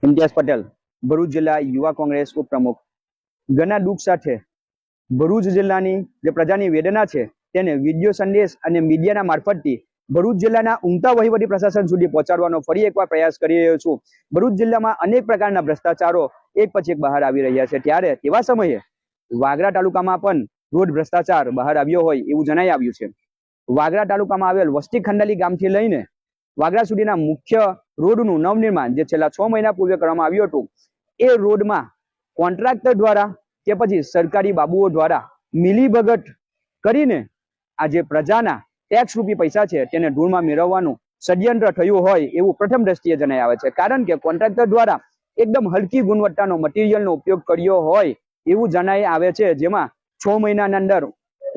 ઇમ્તિયાઝ પટેલ, ભરૂચ જિલ્લા યુવા કોંગ્રેસ ઉપપ્રમુખ. ઘણા દુઃખ સાથે ભરૂચ જિલ્લાની જે પ્રજાની વેદના છે તેને વિડીયો સંદેશ અને મીડિયાના મારફતથી ભરૂચ જિલ્લાના ઊંઘતા વહીવટી પ્રશાસન સુધી પહોંચાડવાનો ફરી એકવાર પ્રયાસ કરી રહ્યો છું. ભરૂચ જિલ્લામાં અનેક પ્રકારના ભ્રષ્ટાચારો એક પછી એક બહાર આવી રહ્યા છે. ત્યારે તેવા સમયે વાગરા તાલુકામાં પણ રોડ ભ્રષ્ટાચાર બહાર આવ્યો હોય એવું જણાઈ આવ્યું છે. વાગરા તાલુકામાં આવેલ વસ્તી ખંડાલી ગામથી લઈને વાગરા સુધીના મુખ્ય રોડનું નવનિર્માણ જે છેલ્લા 6 મહિના પૂર્વે કરવામાં આવ્યું હતું, એ રોડમાં કોન્ટ્રાક્ટર દ્વારા કે પછી સરકારી બાબુઓ દ્વારા મિલીભગત કરીને આ જે પ્રજાના ટેક્સ રૂપી પૈસા છે તેને ધૂળમાં મેળવવાનું ષડયંત્ર થયું હોય એવું પ્રથમ દ્રષ્ટિએ જણાઈ આવે છે. કારણ કે કોન્ટ્રાક્ટર દ્વારા એકદમ હલકી ગુણવત્તાનો મટીરિયલનો ઉપયોગ કર્યો હોય એવું જણાઈ આવે છે, જેમાં 6 મહિનાની અંદર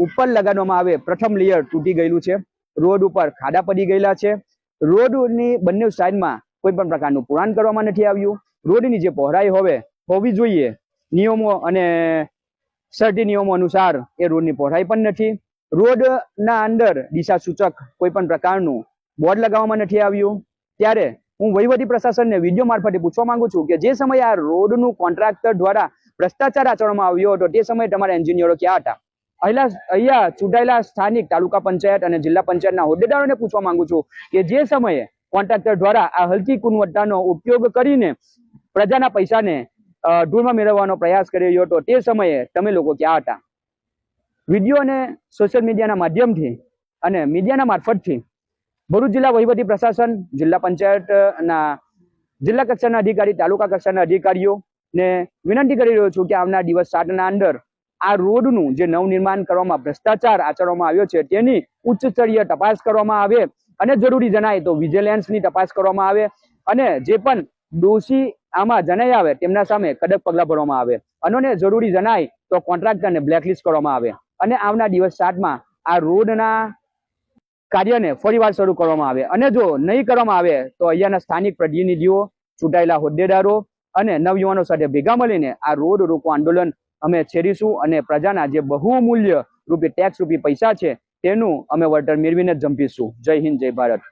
ઉપર લગાડવામાં આવે પ્રથમ લેયર તૂટી ગયેલું છે, રોડ ઉપર ખાડા પડી ગયેલા છે, રોડની બંને સાઈડમાં કોઈ પણ પ્રકારનું પુરાણ કરવામાં નથી આવ્યું, રોડની જે પહોળાઈ હોવી જોઈએ નિયમો અને સર્ટી નિયમો અનુસાર એ રોડની પહોળાઈ પણ નથી, રોડના અંદર દિશા સૂચક કોઈ પણ પ્રકારનું બોર્ડ લગાવવામાં નથી આવ્યું. ત્યારે હું વહીવટી પ્રશાસનને વિડીયો મારફતે પૂછવા માંગુ છું કે જે સમયે આ રોડનું કોન્ટ્રાક્ટર દ્વારા ભ્રષ્ટાચાર આચરવામાં આવ્યો હતો તે સમયે તમારા એન્જિનિયરો ક્યાં હતા? અહીંયા ચૂંટાયેલા સ્થાનિક તાલુકા પંચાયત અને જિલ્લા પંચાયતના હોદ્દેદારોને પૂછવા માંગુ છું કે જે સમયે કોન્ટ્રાક્ટર દ્વારા આ હલકી ગુણવત્તાનો ઉપયોગ કરીને પ્રજાના પૈસાને ધૂળમાં મેળવવાનો પ્રયાસ કરી રહ્યો હતો તે સમયે તમે લોકો ક્યાં હતા? વિડીયો અને સોશિયલ મીડિયાના માધ્યમથી અને મીડિયાના મારફતથી ભરૂચ જિલ્લા વહીવટી પ્રશાસન, જિલ્લા પંચાયતના જિલ્લા કક્ષાના અધિકારી, તાલુકા કક્ષાના અધિકારીઓને વિનંતી કરી રહ્યો છું કે આવનાર દિવસ 7ના અંદર આ રોડનું જે નવનિર્માણ કરવામાં ભ્રષ્ટાચાર આચરવામાં આવ્યો છે તેની ઉચ્ચ સ્તરીય તપાસ કરવામાં આવે અને જરૂરી જણાય તો વિજિલન્સની તપાસ કરવામાં આવે અને જે પણ દોષી આમાં જણાઈ આવે તેમના સામે કડક પગલાં ભરવામાં આવે અને જરૂરી જણાય તો કોન્ટ્રાક્ટરને બ્લેકલિસ્ટ કરવામાં આવે અને આવનાર દિવસ 7માં આ રોડના કાર્યને ફરીવાર શરૂ કરવામાં આવે અને જો નહીં કરવામાં આવે તો અહીંયાના સ્થાનિક પ્રતિનિધિઓ, ચૂંટાયેલા હોદ્દેદારો અને નવયુવાનો સાથે ભેગા મળીને આ રોડ રોકો આંદોલન અમે છેડીશું અને પ્રજાના જે બહુમૂલ્ય રૂપી ટેક્સ રૂપી પૈસા છે તેનું અમે વળતર મેળવીને જ જંપીશું. જય હિન્દ, જય ભારત.